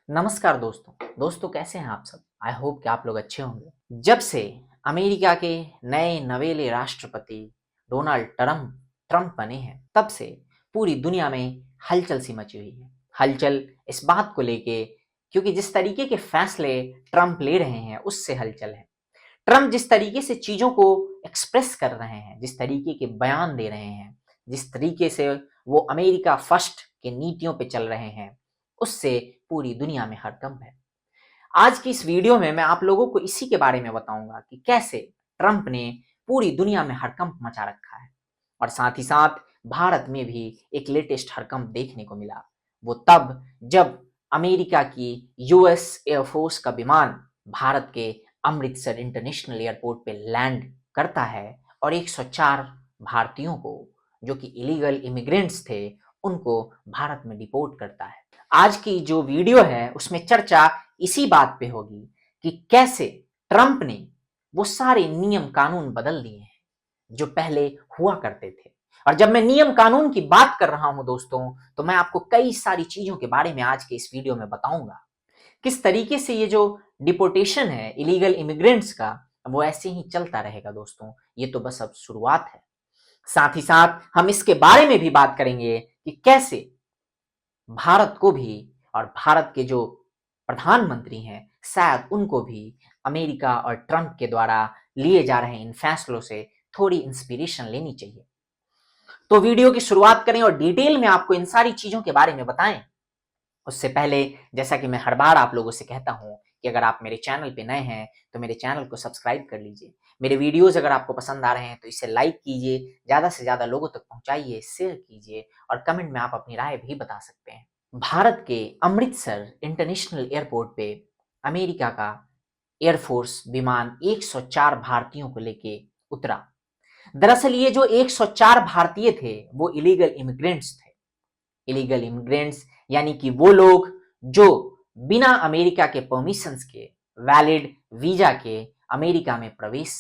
नमस्कार दोस्तों कैसे हैं आप सब। आई होप कि आप लोग अच्छे होंगे। जब से अमेरिका के नए नवेले राष्ट्रपति डोनाल्ड ट्रंप बने हैं तब से पूरी दुनिया में हलचल सी मची हुई है। हलचल इस बात को लेके क्योंकि जिस तरीके के फैसले ट्रंप ले रहे हैं उससे हलचल है। ट्रंप जिस तरीके से चीजों को एक्सप्रेस कर रहे हैं, जिस तरीके के बयान दे रहे हैं, जिस तरीके से वो अमेरिका फर्स्ट के नीतियों पे चल रहे हैं, उससे पूरी दुनिया में हड़कंप है। आज की इस वीडियो में मैं आप लोगों को इसी के बारे में बताऊंगा कि कैसे ट्रंप ने पूरी दुनिया में हड़कंप मचा रखा है और साथ ही साथ भारत में भी एक लेटेस्ट हड़कंप देखने को मिला। वो तब जब अमेरिका की यूएस एयरफोर्स का विमान भारत के अमृतसर इंटरनेशनल एयरपोर्ट पे लैंड करता है और 104 भारतीयों को जो कि इलीगल इमिग्रेंट्स थे उनको भारत में डिपोर्ट करता है। आज की जो वीडियो है उसमें चर्चा इसी बात पे होगी कि कैसे ट्रंप ने वो सारे नियम कानून बदल दिए हैं जो पहले हुआ करते थे। और जब मैं नियम कानून की बात कर रहा हूं दोस्तों, तो मैं आपको कई सारी चीजों के बारे में आज के इस वीडियो में बताऊंगा। किस तरीके से ये जो डिपोर्टेशन है इलीगल इमिग्रेंट्स का वो ऐसे ही चलता रहेगा दोस्तों, ये तो बस अब शुरुआत है। साथ ही साथ हम इसके बारे में भी बात करेंगे कि कैसे भारत को भी और भारत के जो प्रधानमंत्री हैं शायद उनको भी अमेरिका और ट्रंप के द्वारा लिए जा रहे इन फैसलों से थोड़ी इंस्पिरेशन लेनी चाहिए। तो वीडियो की शुरुआत करें और डिटेल में आपको इन सारी चीजों के बारे में बताएं। उससे पहले जैसा कि मैं हर बार आप लोगों से कहता हूं कि अगर आप मेरे चैनल पे नए हैं तो मेरे चैनल को सब्सक्राइब कर लीजिए। मेरे वीडियोस अगर आपको पसंद आ रहे हैं तो इसे लाइक कीजिए, ज्यादा से ज्यादा लोगों तक पहुंचाइए, शेयर कीजिए और कमेंट में आप अपनी राय भी बता सकते हैं। भारत के अमृतसर इंटरनेशनल एयरपोर्ट पे अमेरिका का एयरफोर्स विमान 104 भारतीयों को लेके उतरा। दरअसल ये जो 104 भारतीय थे वो इलीगल इमिग्रेंट्स थे। इलीगल इमिग्रेंट्स यानी कि वो लोग जो बिना अमेरिका के परमिशंस के, वैलिड वीजा के अमेरिका में प्रवेश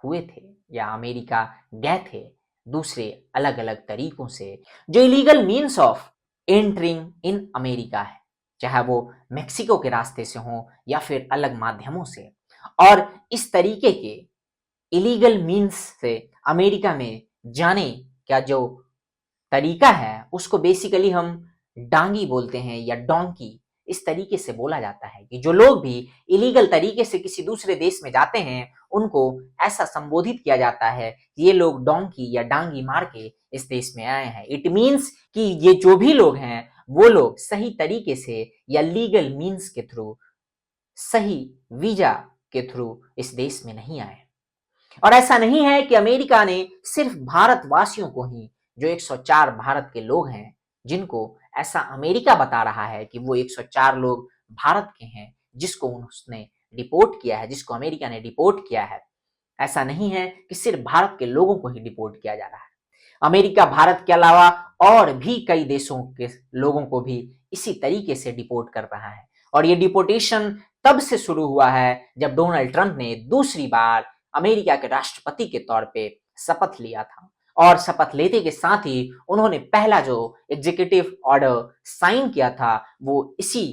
हुए थे या अमेरिका गए थे दूसरे अलग अलग तरीकों से, जो illegal means of entering in America है, चाहे वो मेक्सिको के रास्ते से हो या फिर अलग माध्यमों से। और इस तरीके के इलीगल मीन्स से अमेरिका में जाने का जो तरीका है उसको बेसिकली हम डांगी बोलते हैं या डोंकी। इस तरीके से बोला जाता है कि जो लोग भी इलीगल तरीके से किसी दूसरे देश में जाते हैं उनको ऐसा संबोधित किया जाता है कि ये लोग डोंकी या डांगी मार के इस देश में आए हैं। इट मीन्स कि ये जो भी लोग हैं वो लोग सही तरीके से या लीगल मीन्स के थ्रू, सही वीजा के थ्रू इस देश में नहीं आए। और ऐसा नहीं है कि अमेरिका ने सिर्फ भारतवासियों को ही, जो 104 भारत के लोग हैं जिनको ऐसा अमेरिका बता रहा है कि वो 104 लोग भारत के हैं जिसको उसने डिपोर्ट किया है, जिसको अमेरिका ने डिपोर्ट किया है, ऐसा नहीं है कि सिर्फ भारत के लोगों को ही डिपोर्ट किया जा रहा है। अमेरिका भारत के अलावा और भी कई देशों के लोगों को भी इसी तरीके से डिपोर्ट कर रहा है। और ये डिपोर्टेशन तब से शुरू हुआ है जब डोनाल्ड ट्रंप ने दूसरी बार अमेरिका के राष्ट्रपति के तौर पे शपथ लिया था। और शपथ लेते के साथ ही उन्होंने पहला जो एग्जीक्यूटिव ऑर्डर साइन किया था वो इसी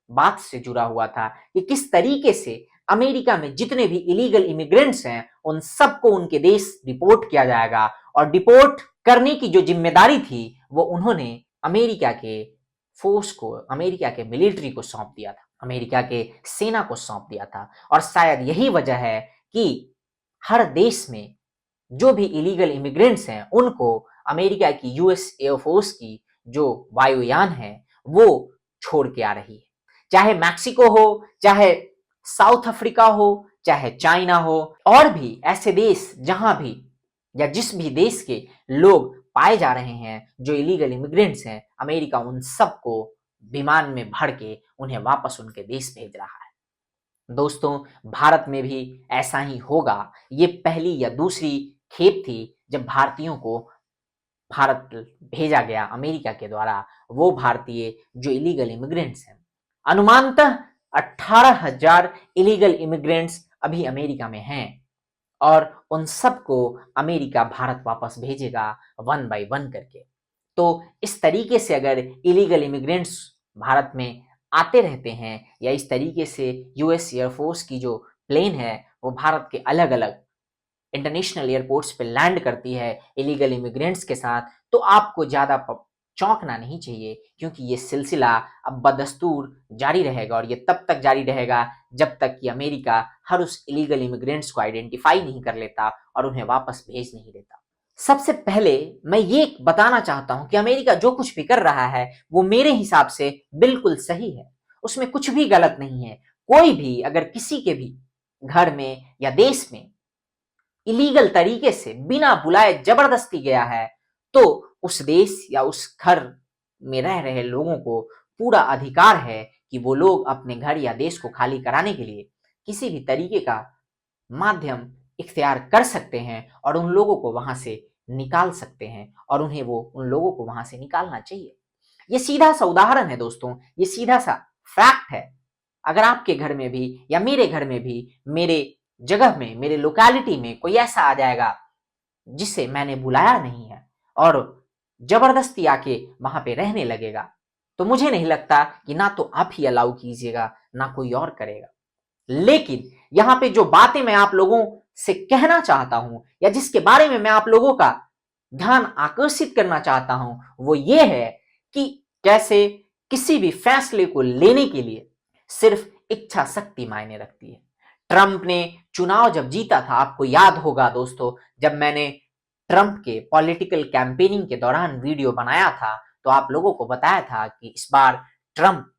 बात से जुड़ा हुआ था कि किस तरीके से अमेरिका में जितने भी इलीगल इमिग्रेंट्स हैं उन सबको उनके देश डिपोर्ट किया जाएगा। और डिपोर्ट करने की जो जिम्मेदारी थी वो उन्होंने अमेरिका के फोर्स को, अमेरिका के मिलिट्री को सौंप दिया था, अमेरिका के सेना को सौंप दिया था। और शायद यही वजह है कि हर देश में जो भी इलीगल इमिग्रेंट्स हैं उनको अमेरिका की यूएस एयरफोर्स की जो वायुयान है वो छोड़ के आ रही है। चाहे मैक्सिको हो, चाहे साउथ अफ्रीका हो, चाहे चाइना हो, और भी ऐसे देश जहां भी या जिस भी देश के लोग पाए जा रहे हैं जो इलीगल इमिग्रेंट्स हैं, अमेरिका उन सबको विमान में भर के उन्हें वापस उनके देश भेज रहा है। दोस्तों, भारत में भी ऐसा ही होगा। ये पहली या दूसरी खेप थी जब भारतीयों को भारत भेजा गया अमेरिका के द्वारा। वो भारतीय जो इलीगल इमिग्रेंट्स हैं, अनुमानतः 18,000 इलीगल इमिग्रेंट्स अभी अमेरिका में हैं और उन सबको अमेरिका भारत वापस भेजेगा वन बाय वन करके। तो इस तरीके से अगर इलीगल इमिग्रेंट्स भारत में आते रहते हैं, या इस तरीके से यूएस एयरफोर्स की जो प्लेन है वो भारत के अलग अलग इंटरनेशनल एयरपोर्ट्स पे लैंड करती है इलीगल इमिग्रेंट्स के साथ, तो आपको ज़्यादा चौंकना नहीं चाहिए, क्योंकि ये सिलसिला अब बदस्तूर जारी रहेगा, और ये तब तक जारी रहेगा जब तक कि अमेरिका हर उस इलीगल इमिग्रेंट्स को आइडेंटिफाई नहीं कर लेता और उन्हें वापस भेज नहीं देता। सबसे पहले मैं ये बताना चाहता हूं कि अमेरिका जो कुछ भी कर रहा है वो मेरे हिसाब से बिल्कुल सही है, उसमें कुछ भी गलत नहीं है। कोई भी अगर किसी के भी घर में या देश में इलीगल तरीके से बिना बुलाए जबरदस्ती गया है, तो उस देश या उस घर में रह रहे लोगों को पूरा अधिकार है कि वो लोग अपने घर या देश को खाली कराने के लिए किसी भी तरीके का माध्यम इख्तियार कर सकते हैं और उन लोगों को वहां से निकाल सकते हैं, और उन्हें वो उन लोगों को वहां से निकालना चाहिए। ये सीधा सा उदाहरण है दोस्तों, ये सीधा सा फैक्ट है। अगर आपके घर में भी या मेरे घर में भी, मेरे जगह में, मेरे लोकेलिटी में कोई ऐसा आ जाएगा जिसे मैंने बुलाया नहीं है और जबरदस्ती आके वहां पे रहने लगेगा, तो मुझे नहीं लगता कि ना तो आप ही अलाउ कीजिएगा ना कोई और करेगा। लेकिन यहां पे जो बातें मैं आप लोगों से कहना चाहता हूं या जिसके बारे में मैं आप लोगों का ध्यान आकर्षित करना चाहता हूं, वो ये है कि कैसे किसी भी फैसले को लेने के लिए सिर्फ इच्छा शक्ति मायने रखती है। ट्रंप ने चुनाव जब जीता था, आपको याद होगा दोस्तों, जब मैंने ट्रंप के पॉलिटिकल कैंपेनिंग के दौरान वीडियो बनाया था, तो आप लोगों को बताया था कि इस बार ट्रंप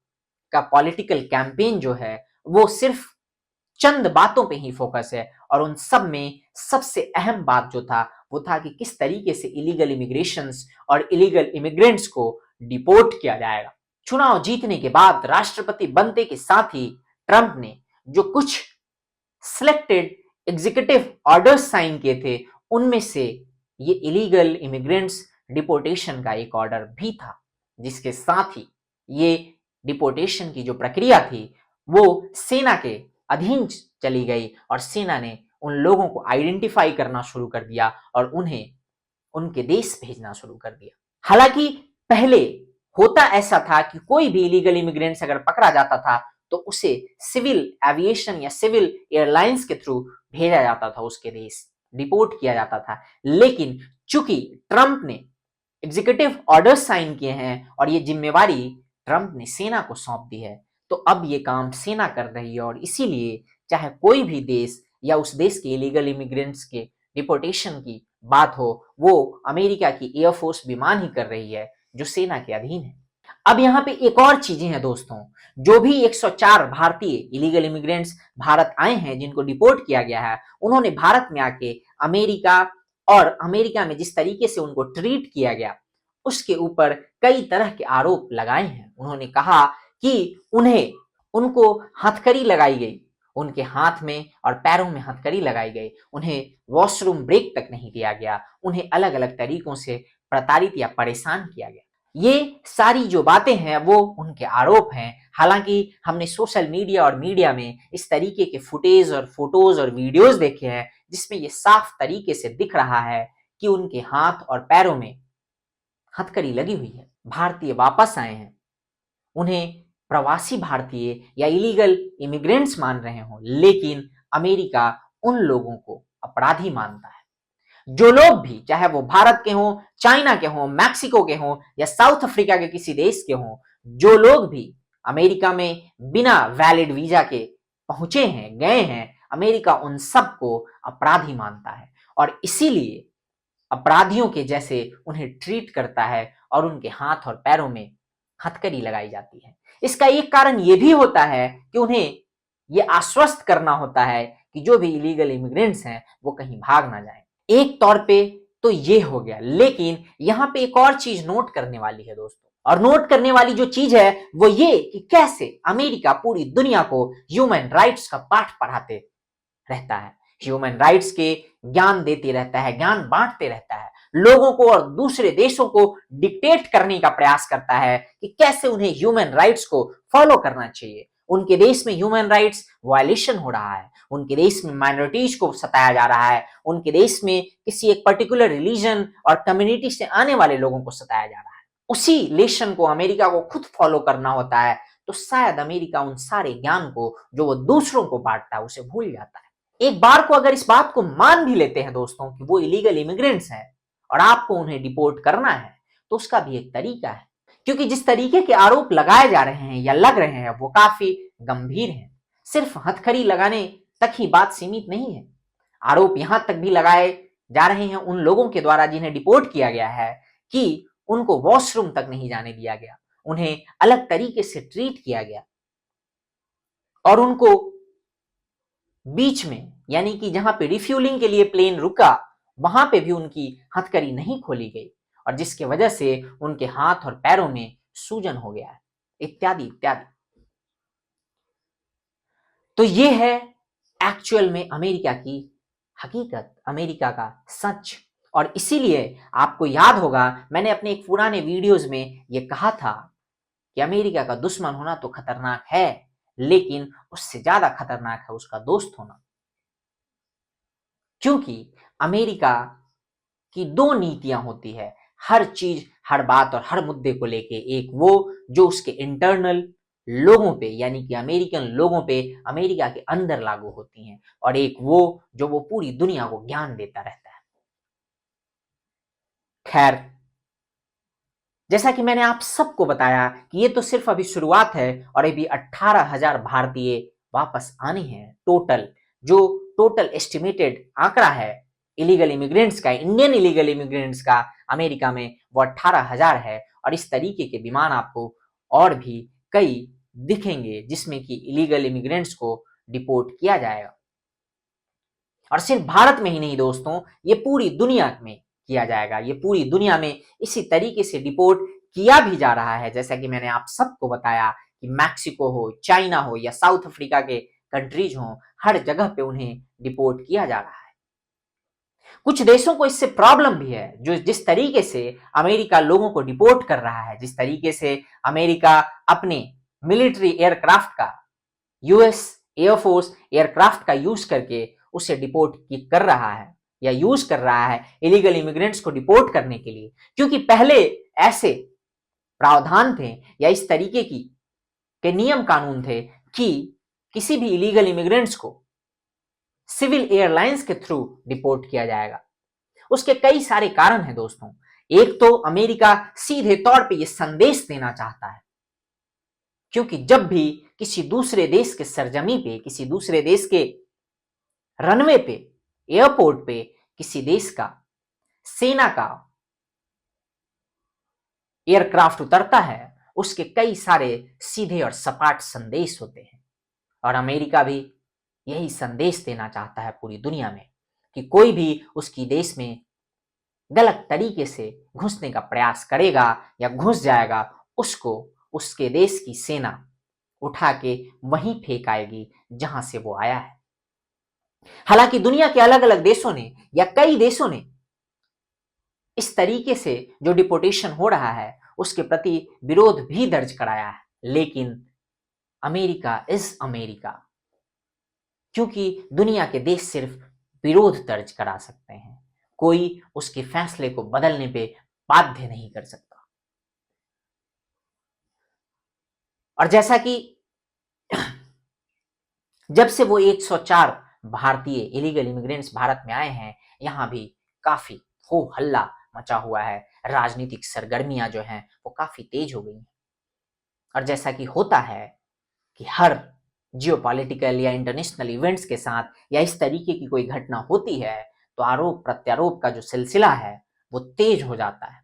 का पॉलिटिकल कैंपेन जो है वो सिर्फ चंद बातों पे ही फोकस है, और उन सब में सबसे अहम बात जो था वो था कि किस तरीके से इलीगल इमिग्रेशंस और इलीगल इमिग्रेंट्स को डिपोर्ट किया जाएगा। चुनाव जीतने के बाद राष्ट्रपति बनते के साथ ही ट्रंप ने जो कुछ सिलेक्टेड एग्जीक्यूटिव ऑर्डर्स साइन किए थे, उनमें से ये इलीगल इमिग्रेंट्स डिपोर्टेशन का एक ऑर्डर भी था, जिसके साथ ही ये डिपोर्टेशन की जो प्रक्रिया थी वो सेना के अधीन चली गई, और सेना ने उन लोगों को आइडेंटिफाई करना शुरू कर दिया और उन्हें उनके देश भेजना शुरू कर दिया। हालांकि पहले होता ऐसा था कि कोई भी इलीगल इमिग्रेंट्स अगर पकड़ा जाता था तो उसे सिविल एविएशन या सिविल एयरलाइंस के थ्रू भेजा जाता था, उसके देश डिपोर्ट किया जाता था। लेकिन चूंकि ट्रंप ने एग्जीक्यूटिव ऑर्डर्स साइन किए हैं और ये जिम्मेवारी ट्रंप ने सेना को सौंप दी है, तो अब ये काम सेना कर रही है, और इसीलिए चाहे कोई भी देश या उस देश के इलीगल इमिग्रेंट्स के डिपोर्टेशन की बात हो, वो अमेरिका की एयरफोर्स विमान ही कर रही है जो सेना के अधीन है। अब यहाँ पे एक और चीजें हैं दोस्तों, जो भी 104 भारतीय इलीगल इमिग्रेंट्स भारत आए हैं जिनको डिपोर्ट किया गया है, उन्होंने भारत में आके अमेरिका और अमेरिका में जिस तरीके से उनको ट्रीट किया गया उसके ऊपर कई तरह के आरोप लगाए हैं। उन्होंने कहा कि उनको हथकड़ी लगाई गई, उनके हाथ में और पैरों में हथकड़ी लगाई गई, उन्हें वॉशरूम ब्रेक तक नहीं दिया गया, उन्हें अलग अलग तरीकों से प्रताड़ित या परेशान किया गया। ये सारी जो बातें हैं वो उनके आरोप हैं। हालांकि हमने सोशल मीडिया और मीडिया में इस तरीके के फुटेज और फोटोज और वीडियोस देखे हैं जिसमें ये साफ तरीके से दिख रहा है कि उनके हाथ और पैरों में हथकड़ी लगी हुई है। भारतीय वापस आए हैं, उन्हें प्रवासी भारतीय या इलीगल इमिग्रेंट्स मान रहे हो, लेकिन अमेरिका उन लोगों को अपराधी मानता है। जो लोग भी, चाहे वो भारत के हों, चाइना के हों, मैक्सिको के हों या साउथ अफ्रीका के किसी देश के हों, जो लोग भी अमेरिका में बिना वैलिड वीजा के पहुंचे हैं, गए हैं, अमेरिका उन सबको अपराधी मानता है और इसीलिए अपराधियों के जैसे उन्हें ट्रीट करता है और उनके हाथ और पैरों में हथकड़ी लगाई जाती है। इसका एक कारण यह भी होता है कि उन्हें यह आश्वस्त करना होता है कि जो भी इलीगल इमिग्रेंट्स हैं वो कहीं भाग ना जाएं। एक तौर पे तो ये हो गया, लेकिन यहां पे एक और चीज नोट करने वाली है दोस्तों, और नोट करने वाली जो चीज है वो ये कि कैसे अमेरिका पूरी दुनिया को ह्यूमन राइट्स का पाठ पढ़ाते रहता है, ह्यूमन राइट्स के ज्ञान देते रहता है, ज्ञान बांटते रहता है, लोगों को और दूसरे देशों को डिक्टेट करने का प्रयास करता है कि कैसे उन्हें ह्यूमन राइट्स को फॉलो करना चाहिए। उनके देश में ह्यूमन राइट्स वायलेशन हो रहा है, उनके देश में माइनॉरिटीज को सताया जा रहा है, उनके देश में किसी एक पर्टिकुलर रिलीजन और कम्युनिटी से आने वाले लोगों को सताया जा रहा है। उसी लेशन को अमेरिका को खुद फॉलो करना होता है, तो शायद अमेरिका उन सारे ज्ञान को जो वो दूसरों को बांटता है उसे भूल जाता है। एक बार को अगर इस बात को मान भी लेते हैं दोस्तों कि वो इलीगल इमिग्रेंट्स हैं और आपको उन्हें डिपोर्ट करना है, तो उसका भी एक तरीका है, क्योंकि जिस तरीके के आरोप लगाए जा रहे हैं या लग रहे हैं वो काफी गंभीर हैं। सिर्फ हथकड़ी लगाने तक ही बात सीमित नहीं है। आरोप यहां तक भी लगाए जा रहे हैं उन लोगों के द्वारा जिन्हें डिपोर्ट किया गया है कि उनको वॉशरूम तक नहीं जाने दिया गया, उन्हें अलग तरीके से ट्रीट किया गया और उनको बीच में यानी कि जहां पे रिफ्यूलिंग के लिए प्लेन रुका वहां पे भी उनकी हथकड़ी नहीं खोली गई और जिसकी वजह से उनके हाथ और पैरों में सूजन हो गया है, इत्यादि इत्यादि। तो ये है एक्चुअल में अमेरिका की हकीकत, अमेरिका का सच। और इसीलिए आपको याद होगा मैंने अपने एक पुराने वीडियोस में ये कहा था कि अमेरिका का दुश्मन होना तो खतरनाक है, लेकिन उससे ज्यादा खतरनाक है उसका दोस्त होना। क्योंकि अमेरिका की दो नीतियां होती है हर चीज, हर बात और हर मुद्दे को लेके। एक वो जो उसके इंटरनल लोगों पे यानी कि अमेरिकन लोगों पे अमेरिका के अंदर लागू होती हैं, और एक वो जो वो पूरी दुनिया को ज्ञान देता रहता है। खैर, जैसा कि मैंने आप सबको बताया कि ये तो सिर्फ अभी शुरुआत है और अभी 18,000 भारतीय वापस आने हैं टोटल। जो टोटल एस्टिमेटेड आंकड़ा है इलीगल इमिग्रेंट्स का, इंडियन इलीगल इमिग्रेंट्स का अमेरिका में, वो 18,000 है। और इस तरीके के विमान आपको और भी कई दिखेंगे जिसमें कि इलीगल इमिग्रेंट्स को डिपोर्ट किया जाएगा। और सिर्फ भारत में ही नहीं दोस्तों, ये पूरी दुनिया में किया जाएगा। ये पूरी दुनिया में इसी तरीके से डिपोर्ट किया भी जा रहा है। जैसा कि मैंने आप सबको बताया कि मैक्सिको हो, चाइना हो या साउथ अफ्रीका के कंट्रीज हो, हर जगह पे उन्हें डिपोर्ट किया जा रहा है। कुछ देशों को इससे प्रॉब्लम भी है, जो जिस तरीके से अमेरिका लोगों को डिपोर्ट कर रहा है, जिस तरीके से अमेरिका अपने मिलिट्री एयरक्राफ्ट का, यूएस एयरफोर्स एयरक्राफ्ट का यूज करके उसे डिपोर्ट कर रहा है या यूज कर रहा है इलीगल इमिग्रेंट्स को डिपोर्ट करने के लिए। क्योंकि पहले ऐसे प्रावधान थे या इस तरीके की के नियम कानून थे कि किसी भी इलीगल इमिग्रेंट्स को सिविल एयरलाइंस के थ्रू डिपोर्ट किया जाएगा। उसके कई सारे कारण हैं दोस्तों। एक तो अमेरिका सीधे तौर पे ये संदेश देना चाहता है, क्योंकि जब भी किसी दूसरे देश के सरजमी पे, किसी दूसरे देश के रनवे पे, एयरपोर्ट पे किसी देश का सेना का एयरक्राफ्ट उतरता है, उसके कई सारे सीधे और सपाट संदेश होते हैं। और अमेरिका भी यही संदेश देना चाहता है पूरी दुनिया में कि कोई भी उसकी देश में गलत तरीके से घुसने का प्रयास करेगा या घुस जाएगा, उसको उसके देश की सेना उठा के वहीं फेंक आएगी जहां से वो आया है। हालांकि दुनिया के अलग अलग देशों ने या कई देशों ने इस तरीके से जो डिपोर्टेशन हो रहा है उसके प्रति विरोध भी दर्ज कराया है, लेकिन अमेरिका इज अमेरिका, क्योंकि दुनिया के देश सिर्फ विरोध दर्ज करा सकते हैं, कोई उसके फैसले को बदलने पे बाध्य नहीं कर सकता। और जैसा कि जब से वो 104 भारतीय इलीगल इमिग्रेंट्स भारत में आए हैं, यहां भी काफी हो हल्ला मचा हुआ है, राजनीतिक सरगर्मियां जो हैं वो काफी तेज हो गई हैं। और जैसा कि होता है कि हर जियोपॉलिटिकल या इंटरनेशनल इवेंट्स के साथ या इस तरीके की कोई घटना होती है तो आरोप प्रत्यारोप का जो सिलसिला है वो तेज हो जाता है।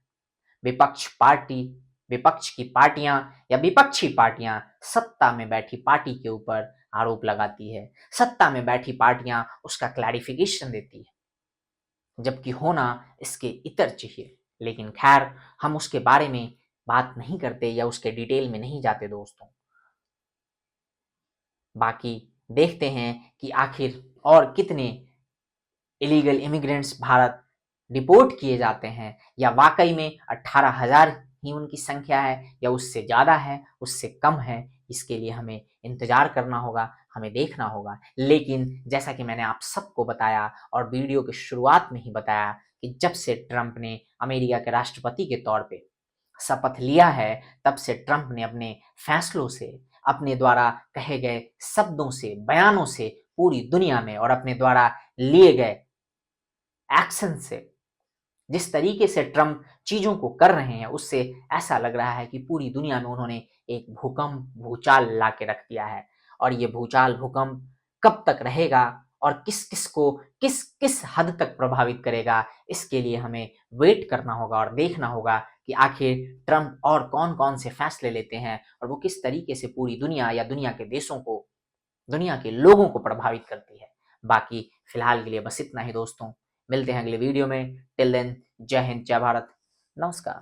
विपक्ष की पार्टियां या विपक्षी पार्टियां सत्ता में बैठी पार्टी के ऊपर आरोप लगाती है, सत्ता में बैठी पार्टियां उसका क्लैरिफिकेशन देती है, जबकि होना इसके इतर चाहिए। लेकिन खैर, हम उसके बारे में बात नहीं करते या उसके डिटेल में नहीं जाते दोस्तों। बाकी देखते हैं कि आखिर और कितने इलीगल इमिग्रेंट्स भारत डिपोर्ट किए जाते हैं, या वाकई में 18,000 ही उनकी संख्या है या उससे ज़्यादा है, उससे कम है। इसके लिए हमें इंतजार करना होगा, हमें देखना होगा। लेकिन जैसा कि मैंने आप सबको बताया और वीडियो के शुरुआत में ही बताया कि जब से ट्रंप ने अमेरिका के राष्ट्रपति के तौर पे शपथ लिया है, तब से ट्रंप ने अपने फैसलों से, अपने द्वारा कहे गए शब्दों से, बयानों से पूरी दुनिया में और अपने द्वारा लिए गए एक्शन से, जिस तरीके से ट्रम्प चीजों को कर रहे हैं, उससे ऐसा लग रहा है कि पूरी दुनिया में उन्होंने एक भूकंप, भूचाल ला के रख दिया है। और ये भूचाल, भूकंप कब तक रहेगा और किस किस को किस किस हद तक प्रभावित करेगा, इसके लिए हमें वेट करना होगा और देखना होगा कि आखिर ट्रम्प और कौन कौन से फैसले लेते हैं और वो किस तरीके से पूरी दुनिया या दुनिया के देशों को, दुनिया के लोगों को प्रभावित करती है। बाकी फिलहाल के लिए बस इतना ही दोस्तों, मिलते हैं अगले वीडियो में। टिल देन, जय हिंद, जय भारत, नमस्कार।